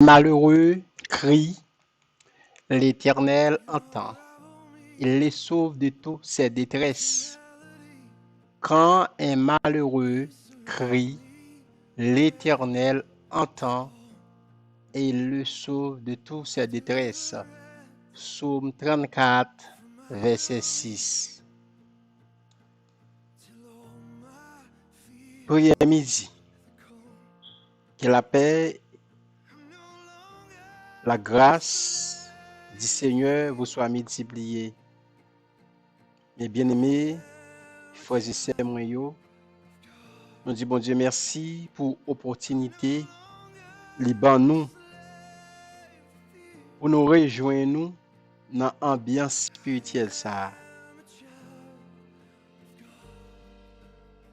Malheureux crient, l'Éternel entend. Il les sauve de toutes ses détresses. Quand un malheureux crie, l'Éternel entend et il le sauve de toutes ses détresses. Psaume 34, verset 6. Prière midi. Que la paix, la grâce du Seigneur vous soit multipliée. Mes bien-aimés, frères et sœurs, nous disons bon Dieu merci pour l'opportunité liban nous pour nous rejoindre dans l'ambiance spirituelle ça.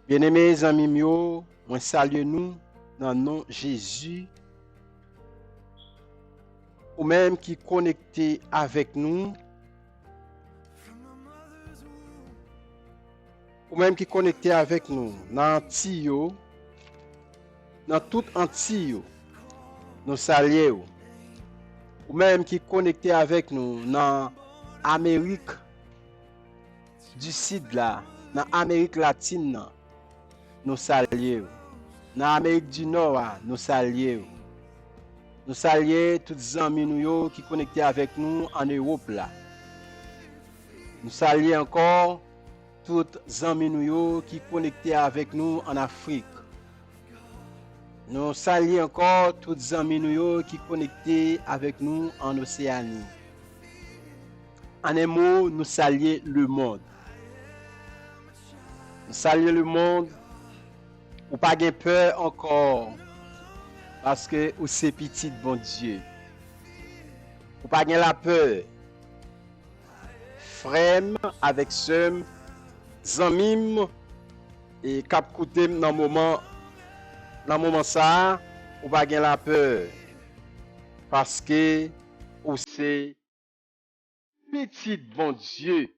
Bien-aimés amis mio, moi salue nous dans le nom de Jésus. Ou même qui connecté avec nous, ou même qui connecté avec nous dans Antio, dans tout Antio, nous saluons. Ou même qui connecté avec nous dans Amérique du Sud là, dans Amérique latine, nous saluons. Dans Amérique du Nord, nous saluons. Nous saluons tous les amis qui sont connectés avec nous en Europe là. Nous saluons encore tous les amis qui sont connectés avec nous en Afrique. Nous saluons encore tous les amis qui sont connectés avec nous en Océanie. En un mot, nous saluons le monde. Nous saluons le monde. Ou pas de peur encore. Parce que vous c'est petit bon Dieu. Ou pas de la peur. Frère avec soeur, zanmim et cap côté dans moment ça, ou pas de la peur. Parce que vous c'est petit bon Dieu.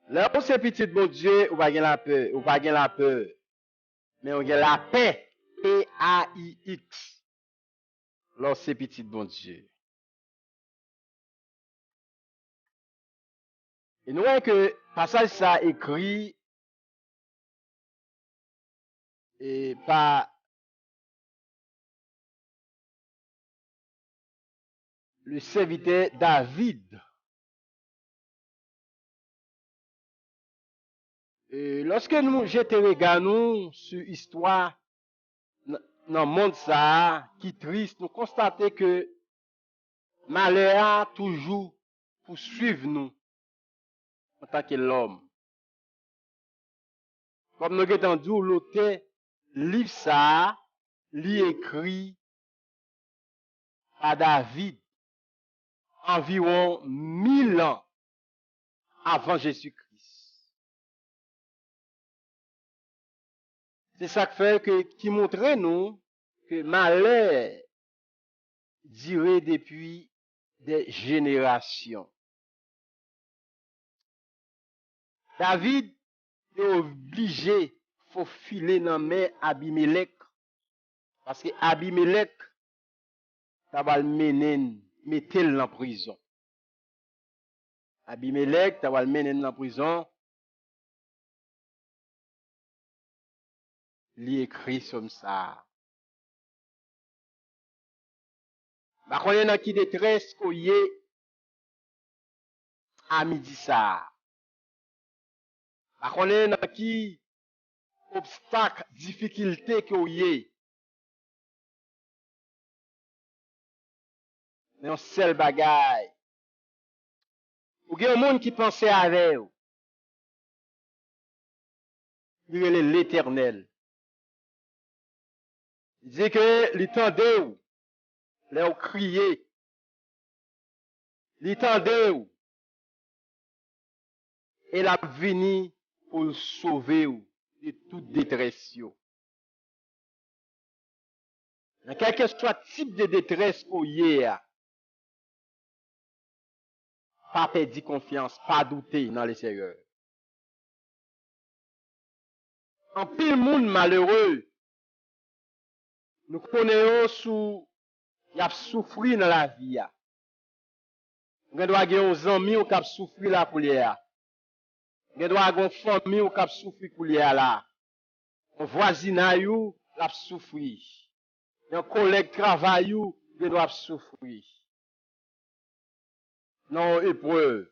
Là où c'est petit bon Dieu, ou pas de la peur, ou pas de la peur. Mais on a la paix, P-A-I-X. Là c'est petit bon Dieu. Et nous voyons que passage ça écrit et par le serviteur David. Et lorsque nous jetons regard nous sur l'histoire dans le monde ça qui triste, nous constatons que malheur a toujours poursuivre nous en tant que l'homme. Comme nous avons dit, l'auteur livre ça, lui écrit à David environ 1000 ans avant Jésus-Christ. C'est ça qui montre nous que malheur durait depuis des générations. David est obligé de filer dans la main Abimelech parce que Abimelech va le mener, mettre en prison. Abimelech va le mener en prison. Il écrit comme ça. Bah, quand il y a qui détresse qu'on y est à midi ça. Bah, quand il y a qui obstacle, difficulté qu'on y est. Mais un seul bagaille. Ou il y a un monde qui pensait avec vous. Il est l'Éternel. Il dit que l'étendue, là où crier, l'étendue, elle a venu pour sauver de toute détresse. Dans quel que soit type de détresse qu'on y a, pas perdre confiance, pas douter dans les Seigneur. En pile monde malheureux, nous connaissons sous y a souffri dans la vie. Nous doit avoir des amis qui ont souffri la pour hier. Nous doit avoir une famille qui a souffri pour hier là. Un voisinage qui a souffri. Un collègue travail qui doit souffrir. Non, épreuve.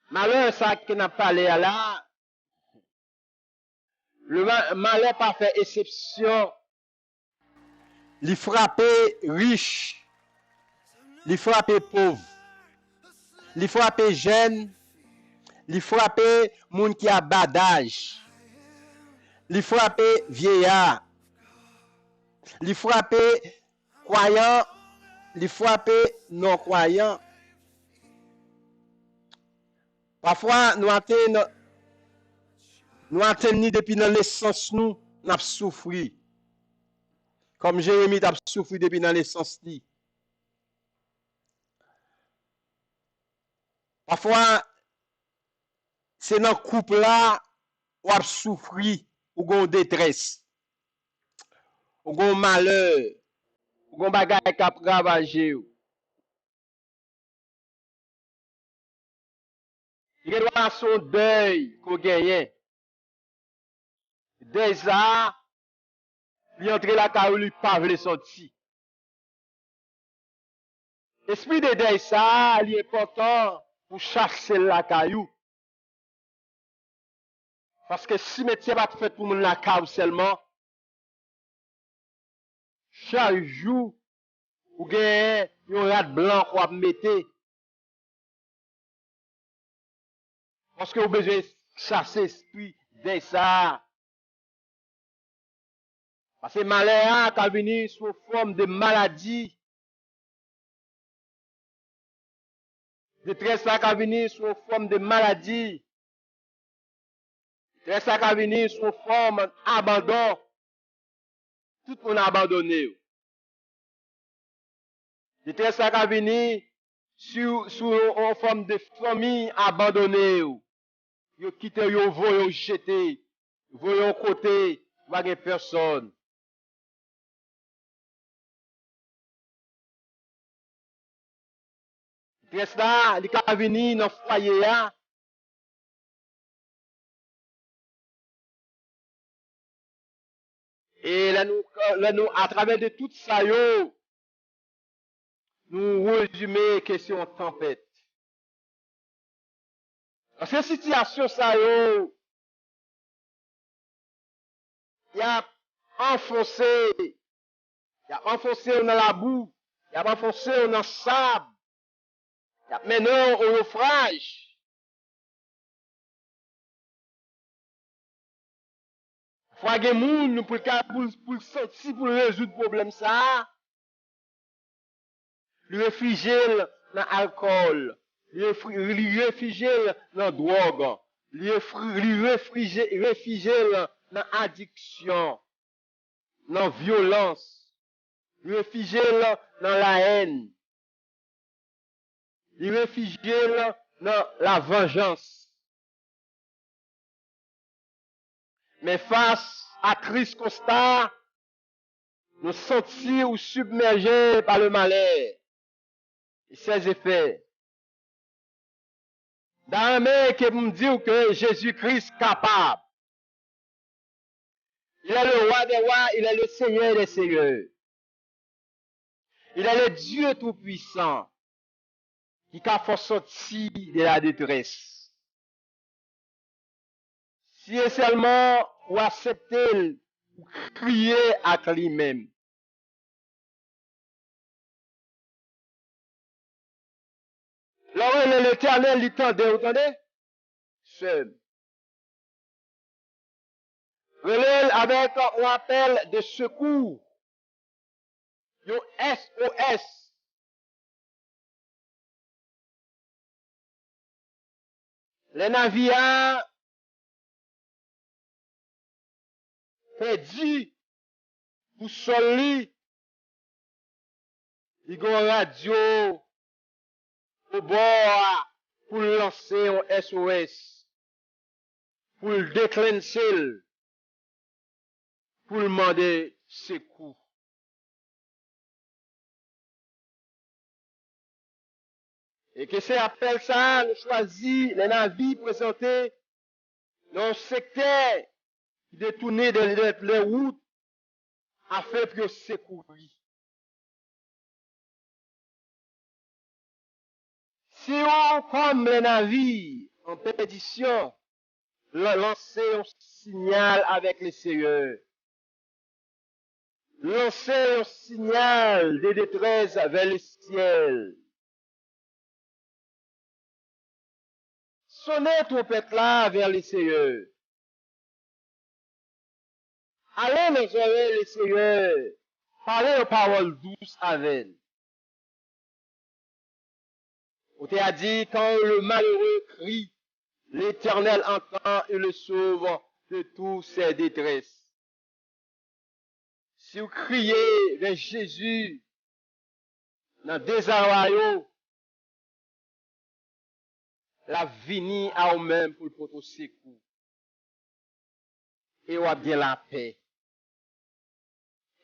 Malheur, ça qui n'a pas parlé là, le malheur pas fait exception. Il frappait riche, il frappait pauvre, il frappait jeune, il frappait moun qui a badage, il frappait vieillard, il frappait croyant, il frappait non croyant. Parfois, nous atteignons depuis dans l'essence nous avons souffert. Comme Jérémie a souffert depuis dans l'essence li. Parfois, c'est dans le couple là où a souffert, ou gon détresse, ou gon malheur, ou gon bagay qui a ravagé. Il y a son deuil qu'on gagne. Déjà, il entre la caille, il pas veut sortir. Esprit de deuil ça, il est important pour chasser la caillou. Parce que si métier va fait pour la caille seulement, chaque jour, ou gagne un rat blanc qu'on va mettre. Parce que vous avez besoin de chasser l'esprit de ça. Parce que malheur qui a venu sous forme de maladie. Détresse qui a venu sous forme de maladie. Détresse qui a venu sous forme d'abandon. Tout le monde a abandonné. Détresse qui a venu sous une forme de famille abandonnée. Yo quitté, yo voyé, yo jeté. Voyé un côté, pas de personne. Détresse là, il a venu dans le foyer là. Et là, nous, à travers de tout ça, nous résumons question tempête. Dans cette situation, ça, il a enfoncé, dans la boue, il a enfoncé dans le sable, il a mené au naufrage. Faut que moun pour sortir pour résoudre le problème ça. Le réfugier dans l'alcool, le réfugier dans la drogue, le réfugié dans l'addiction, dans la violence, le réfugié dans la haine, le réfugié dans la vengeance. Mais face à triste constat, nous sentir ou submergés par le malheur et ses effets. Dans un qui me dit que Jésus-Christ est capable. Il est le roi des rois, il est le Seigneur des seigneurs. Il est le Dieu tout-puissant qui a fait sortir de la détresse. Si seulement ou accepter ou crier à lui-même. Là où l'Éternel il tendait, vous entendez? Seul. Relève avec un appel de secours. Yo SOS. Les navires perdu pour soli. Il y a une radio au bord pour lancer un SOS. Pour le déclencher. pour demander secours. Et que c'est appel ça, nous choisit les navires présentés dans un secteur qui détournait les routes afin de secourir. Si on, comme les navires en perdition, lancer un signal avec les seigneurs, lancer un signal de détresse vers le ciel, sonnez trompette là vers les seigneurs, allez les oreilles les seigneurs, parlez aux paroles douces avec. On t'a dit, quand le malheureux crie, l'Éternel entend et le sauve de toutes ses détresses. Si vous criez vers Jésus, dans désarroi, la vini à vous-même pour votre secours. Et vous avez bien la paix.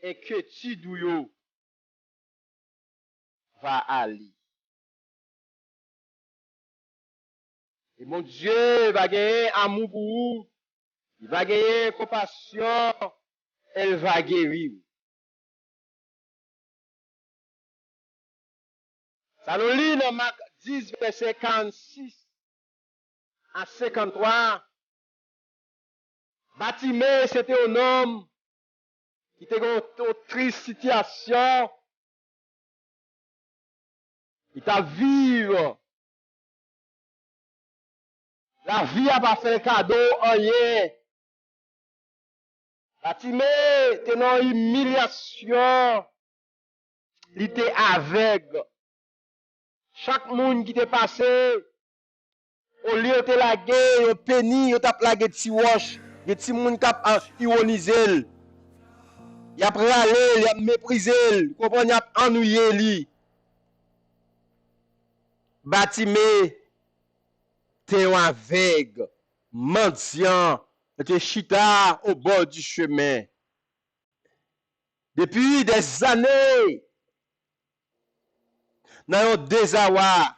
Et que tu douillot va aller. Et mon Dieu va gagner amour pour vous. Il va gagner compassion. Elle va guérir. Ça nous lit dans Marc 10, verset 46 à 53. Bartimée, c'était un homme qui était dans une triste situation. Il t'a vivre. La vie a pas fait cadeau, rien. Bartimée était dans une humiliation. Il était aveugle. Chaque monde qui t'est passé, au lieu de la guerre, au péni, au tap la guerre de tiwash, des petits monde qui a ironisé. Il a râlé, il a méprisé, il comprend, il a ennuyé lui. Bartimée, t'es un aveugle, mendiant, t'es chita au bord du chemin. Depuis des années, dans un désarroi,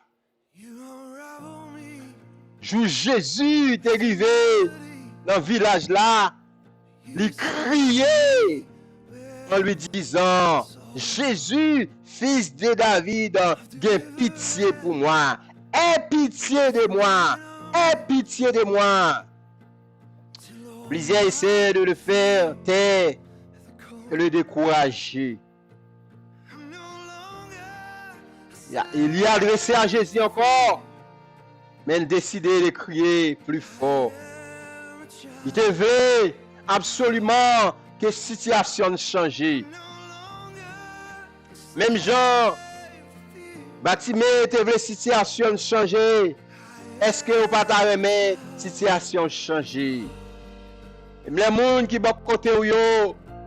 jour Jésus est arrivé dans le village là, il criait en lui disant, Jésus, fils de David, aie pitié pour moi, aie pitié de moi, aie pitié de moi. Plusieurs essaient de le faire taire et le décourager. Il y a adressé à Jésus encore, mais il décidait de crier plus fort. Il devait absolument que la situation change. Même genre, Bartimée devait la situation changer. Est-ce que vous pas aimer la situation changer? Les gens qui sont côté où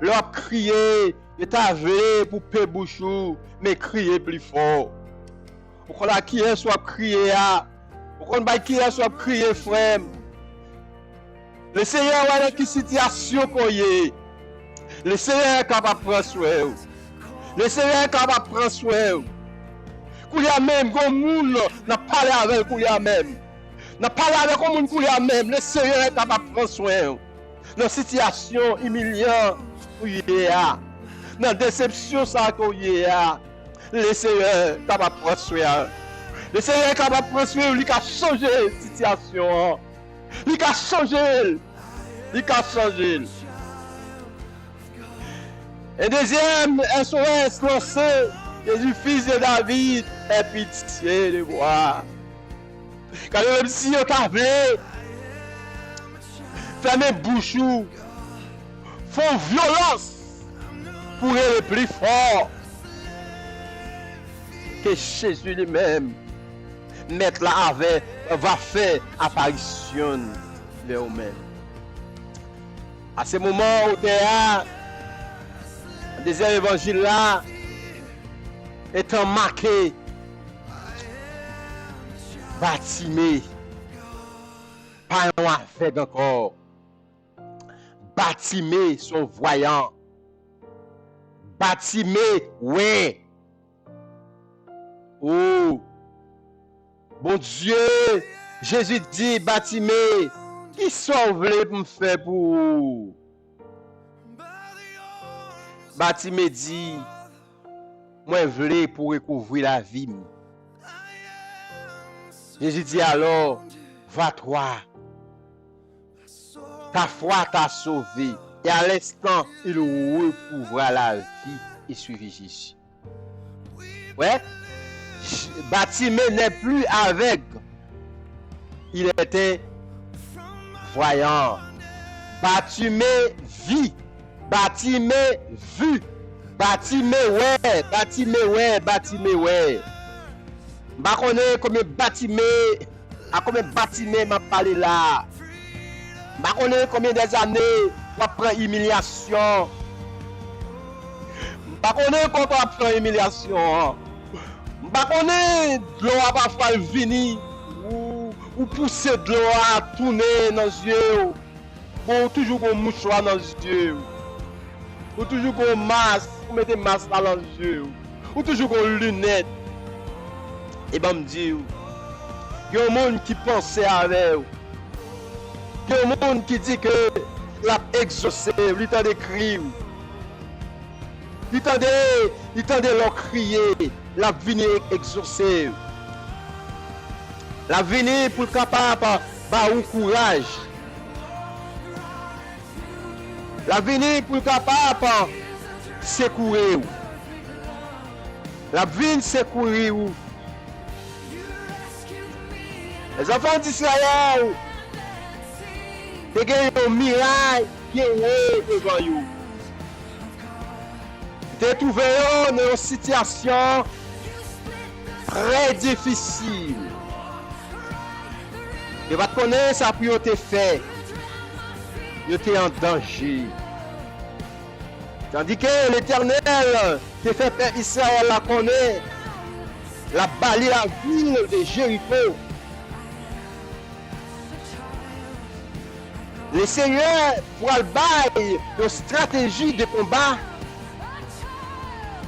leur crier, ils t'avaient pour payer bouchou, mais crier plus fort. Pourquoi qui est soit crier à? Pourquoi qui est soit crier frère? Le Seigneur a une situation qu'on y est. Le Seigneur est capable de prendre soin. Le Seigneur est capable de prendre soin. Koulia même, comme moun n'a parlé avec Koulia même. N'a parlé avec comme Koulia même. Le Seigneur est capable de prendre soin. Dans la situation humiliante où il est, dans la déception ça qu'on y est, le Seigneur est capable de prendre soin. Le Seigneur est capable de prendre soin. Il a changé la situation. Il a changé. Il a changé. Et deuxième SOS lancé, Jésus, fils de David, aie pitié de moi. Quand même si on t'a appelé, fermez bouche, font violence pour aller plus fort que Jésus lui-même. Mettre là avec, va faire apparition de vous-même. À ce moment où tu es là, le deuxième évangile là, étant marqué, Bartimée, pas un aveugle encore. Bartimée son voyant. Bartimée, ouais. Oh, bon Dieu, Jésus dit, Bartimée, qui sont voulez pour me faire pour? Bartimée dit, moi voulais pour recouvrir la vie. Jésus dit alors, va-toi, ta foi t'a sauvé. Et à l'instant, il recouvra la vie et suivit Jésus. Ouais, Bartimée n'est plus aveugle. Il était voyant. Bartimée vit. Bartimée vu. Bartimée ouais. Bartimée ouais. Bartimée ouais. Je connais combien Bartimée, à combien Bartimée m'a parlé là. Je connais combien des années on prend humiliation. Je connais comment on prend humiliation. Je connais de l'eau à parfois venir ou pousser de l'eau à tourner dans les yeux. Ou toujours un mouchoir dans les yeux. Ou toujours un masque, ou mettre un masque dans les yeux. Ou toujours une lunette. Et ben me dit, il y a un monde qui pensait avec vous. Il y a un monde qui dit que l'a exaucé, il t'a décrit. Il t'a leur crier, la venir exaucer. La venir pour capable par un courage. La venir pour capable secourir. La venir secourir. Les enfants d'Israël, ils ont un miracle qui est devant eux. Ils ont trouvé dans une situation très difficile. Ils vont connaître ça pour te faire. Ils étaient en danger. Tandis que l'Éternel qui fait père Israël la connaît, la balayé la ville de Jéricho. Le Seigneur pour le bail de stratégie de combat.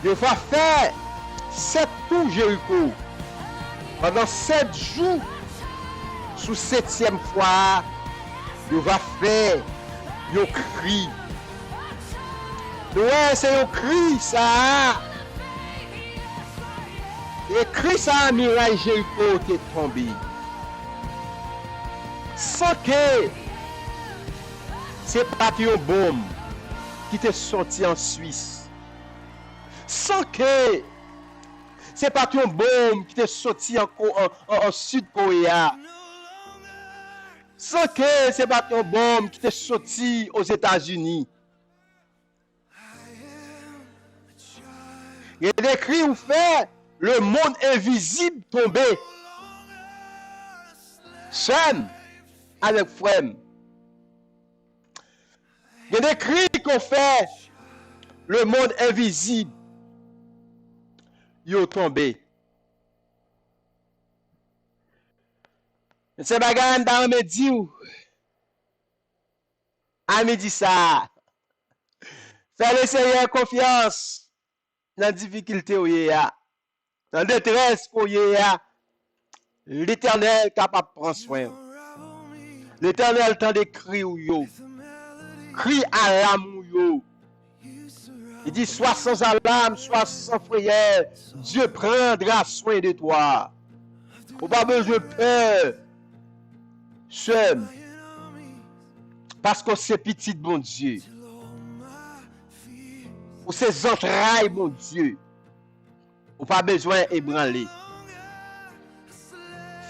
Il va faire 7 tours Jéricho. Pendant 7 jours, sous 7e fois, il va faire un cri. Ouais, c'est un cri ça. Et cri ça, muraille Jéricho qui est tombé. Sans que c'est pas un bombe qui t'est sorti en Suisse. Sans que c'est pas un bombe qui t'est sorti en Sud-Corée. Sans que c'est pas un bombe qui t'est sorti aux États-Unis. Il y a des cris où fait le monde invisible tombé. Seul avec frère. Il y a des cris qu'on fait le monde invisible. Yo tombé. C'est bagarre dans me dit ou. Ami dit ça. Fais le Seigneur confiance dans la difficulté où il y a. Dans la détresse où il y a. L'Éternel capable de prendre soin. L'Éternel tend des cris ou yo. Crie à l'âme ou yo. Il dit, sois sans alarme, sois sans frayeur. Dieu prendra soin de toi. Faut pas besoin de peur. Seul. Parce que c'est petit, bon Dieu. Pour ses entrailles, bon Dieu. Faut pas besoin d'ébranler.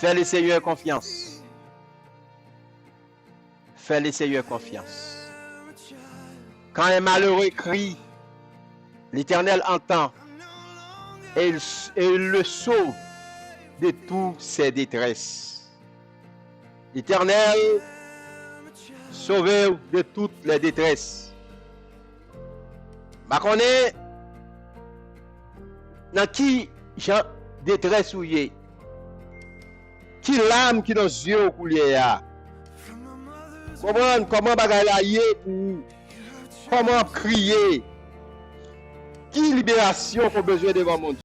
Fais le Seigneur confiance. Fais le Seigneur confiance. Quand un malheureux crie, l'Éternel entend et il le sauve de toutes ses détresses. L'Éternel sauve de toutes les détresses. Je connais dans qui Jean détresse ou qui l'âme qui dans les yeux couler. Comment bagay la yé pour comment crier. Qui libération qu'on besoin devant mon Dieu?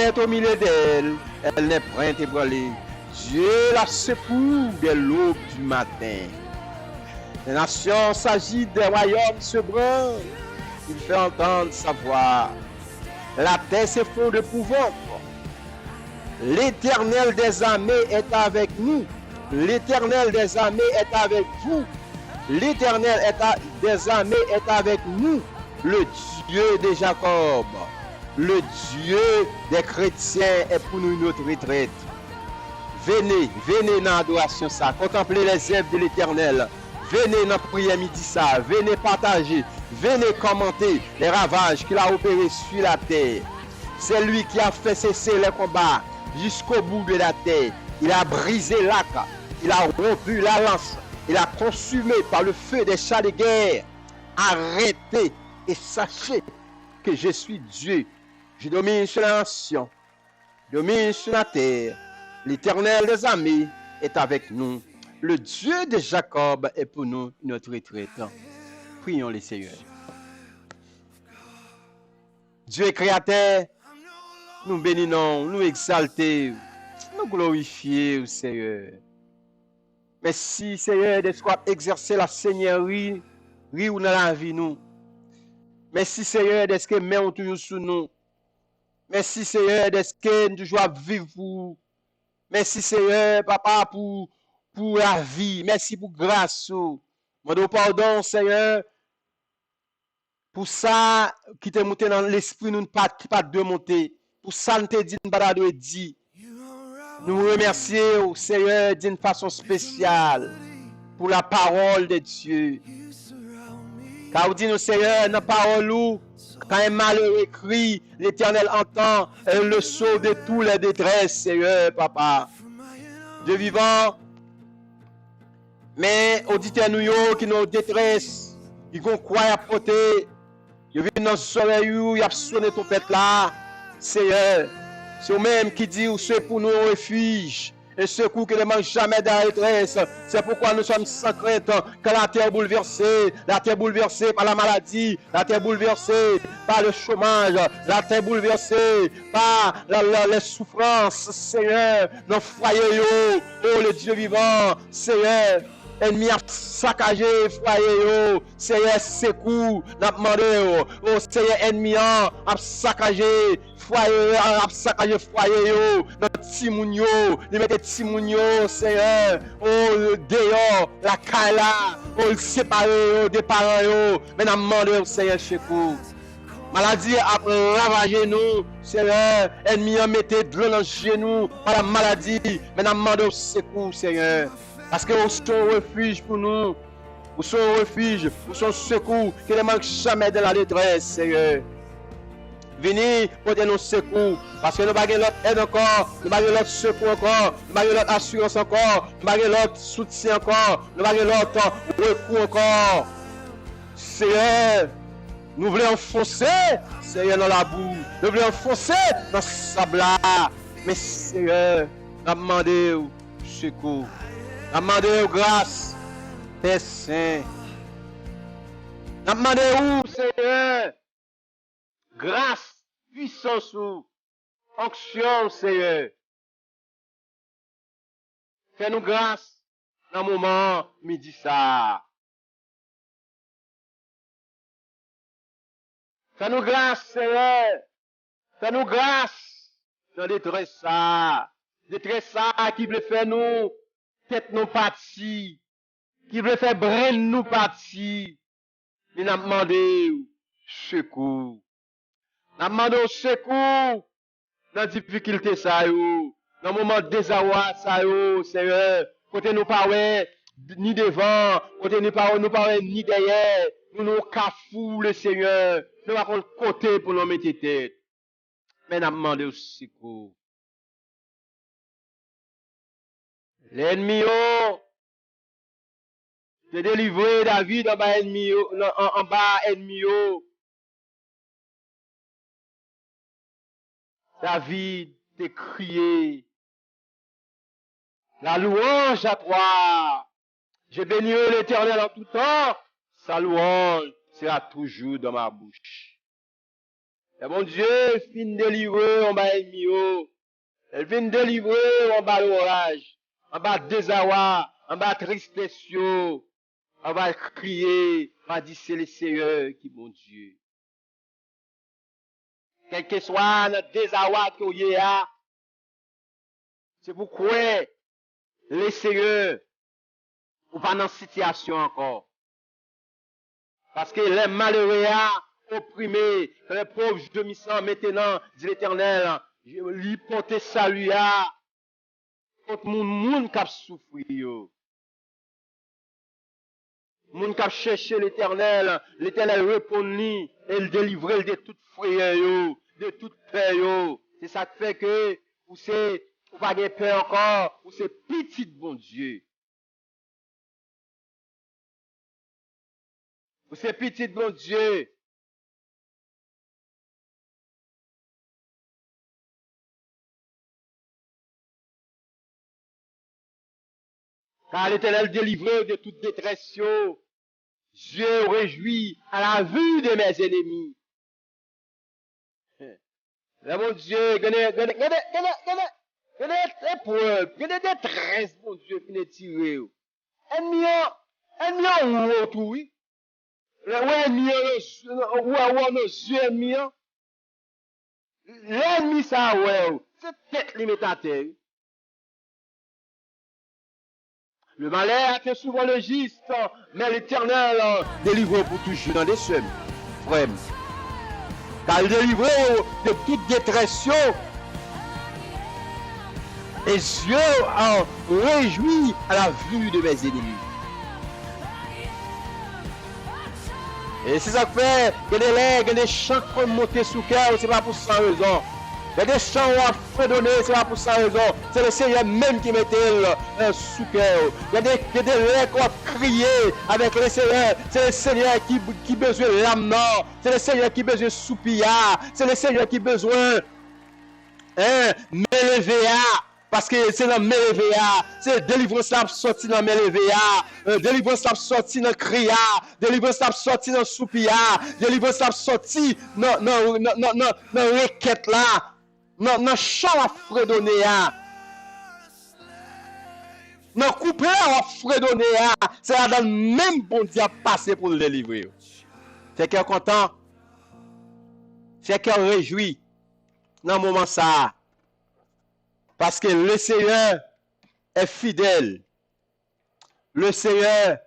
Est au milieu d'elle, elle n'est point ébranlée. Dieu la secoue dès l'aube du matin. Les nations s'agitent, des royaumes se branlent. Il fait entendre sa voix. La terre s'effondre d'épouvante. L'Éternel des armées est avec nous. L'Éternel des armées est avec vous. L'Éternel des armées est avec nous. Le Dieu de Jacob. Le Dieu des chrétiens est pour nous notre retraite. Venez, venez dans l'adoration ça. Contemplez les œuvres de l'Éternel. Venez dans la prière midi ça. Venez partager. Venez commenter les ravages qu'il a opérés sur la terre. C'est lui qui a fait cesser les combats jusqu'au bout de la terre. Il a brisé l'arc. Il a rompu la lance. Il a consumé par le feu des chars de guerre. Arrêtez et sachez que je suis Dieu. Je domine sur la nation. Je domine sur la terre. L'Éternel des armées est avec nous. Le Dieu de Jacob est pour nous notre retraite. Prions les Seigneurs. Dieu créateur, nous bénissons, nous exaltons, nous glorifions, Seigneur. Merci, Seigneur, de soit exercer la Seigneurie dans la vie nous. Merci, Seigneur, de ce que met toujours sous nous. Merci, Seigneur, de ce que nous toujours vivre Merci Seigneur, papa, pour la vie. Merci pour grâce. Mon pardon, Seigneur, pour ça qui te monté dans l'esprit, nous qui pas de monter. Pour ça, nous te dit, nous dit. Nous remercions, Seigneur, d'une façon spéciale pour la parole de Dieu. Car vous dites, Seigneur, dans la parole, quand un malheur écrit, l'Éternel entend le saut de toutes les détresses, Seigneur, papa. Dieu vivant, mais auditeurs nous qui nous détresse, qui vont croire à porter, ils viennent dans le soleil, ils ont sonné ton pète là, Seigneur. C'est eux-mêmes qui disent, c'est pour nous refuge. Et secours qui ne manque jamais de la détresse. C'est pourquoi nous sommes sans crainte. Quand la terre est bouleversée par la maladie, la terre est bouleversée par le chômage, la terre est bouleversée par les souffrances, Seigneur, nos foyers, oh le Dieu vivant, Seigneur. Ennemi a saccagé foyer, Seigneur, secours, n'a demandé, oh Seigneur, ennemi a saccagé foyer, a saccagé foyer, notre timounio, il mette timounio, Seigneur, oh dehors, la caille oh il séparé des parents, mais n'a demandé, Seigneur, secours. Maladie a ravagé nous, Seigneur, ennemi a mis de l'eau dans le genou par la maladie, mais n'a demandé secours, Seigneur. Parce que vous êtes un refuge pour nous. Vous êtes un refuge, vous êtes un secours qui ne manque jamais de la détresse, Seigneur. Venez porter nos secours. Parce que nous n'avons pas l'autre aide encore, nous n'avons pas l'autre secours encore, nous n'avons pas l'autre assurance encore, nous n'avons pas l'autre soutien encore, nous n'avons pas l'autre recours encore. Seigneur, nous voulons enfoncer, Seigneur, dans la boue. Nous voulons enfoncer dans le sable là. Mais Seigneur, nous avons demandé secours. Nous avons demandé grâce, Père Saint. Nous avons demandé Seigneur, grâce, puissance, onction, Seigneur. Fais-nous grâce dans le moment midi ça. Fais-nous grâce, Seigneur. Fais-nous grâce dans les détresse ça. Détresse ça qui veut faire nous tête nous partis, qui veut faire brain nous partis. Il n'a demandé secours. N'a demandé secours dans la difficulté ça yo, dans le moment de désarroi ça yo, Seigneur. Côté nous pas ni devant, côté nous pas ni derrière. Nous cafou le Seigneur. Nous pas le côté pour nous mettre tête. Mais n'a demandé secours. L'ennemi te délivrer David en bas ennemi en bas ennemi. David te crié la louange à toi. Je bénirai l'Éternel en tout temps. Sa louange sera toujours dans ma bouche. Et mon Dieu fin délivrer en bas ennemi. Elle vient délivrer en bas l'orage, en bas désarroi, en bas tristesse. On va crier, on va dire c'est le Seigneur qui est mon Dieu. Quel que soit notre désarroi que vous avez, c'est pourquoi le Seigneur ou pas dans situation encore. Parce que les malheureux opprimés, les pauvres gémissants maintenant, dit l'Éternel, lui porter salut à contre mon monde qui a souffert. Moun qui a cherché l'Éternel répond-lui et le délivre de toute frayeur, de toute peur. C'est ça qui fait que vous c'est pas de peur encore, vous c'est petit bon Dieu. Vous c'est petit bon Dieu. Car l'Éternel délivre de toute détresse. Dieu réjouit à la vue de mes ennemis. Là, mon Dieu, regardez épreuve, regardez détresse, mon Dieu, qui n'est tiré. Ennemi, ou tout, oui. L'ennemi, ou nos yeux, ennemi. L'ennemi, ça, ouais, c'est tête limite à terre. Le malheur était souvent le juste, mais l'Éternel délivre pour toujours dans des semaines. Frère. Car il délivre de toute détresse. Et Dieu en réjouit à la vue de mes ennemis. Et c'est ça que fait que des legs, des chants qui montent sous cœur, c'est pas pour ça raison. Il y a des chants à fredonner, c'est pas pour ça raison. C'est le Seigneur même qui mettait sous cœur. Il y a des legs qui ont crié avec le Seigneur. C'est le Seigneur qui besoin de l'âme. C'est le Seigneur qui besoin de soupir. C'est le Seigneur qui besoin m'élever. Parce que c'est dans Mélévéa, c'est délivrance qui sorti dans Mélévéa, délivrance qui sorti dans Cria, délivrance qui sorti dans Soupia, délivrance qui sorti dans requête là, dans chant à fredonner, dans couplet à fredonner, c'est là dans le même bon Dieu passé pour le délivrer. C'est qu'elle est content, c'est qu'elle réjouit dans le moment ça. Parce que le Seigneur est fidèle. Le Seigneur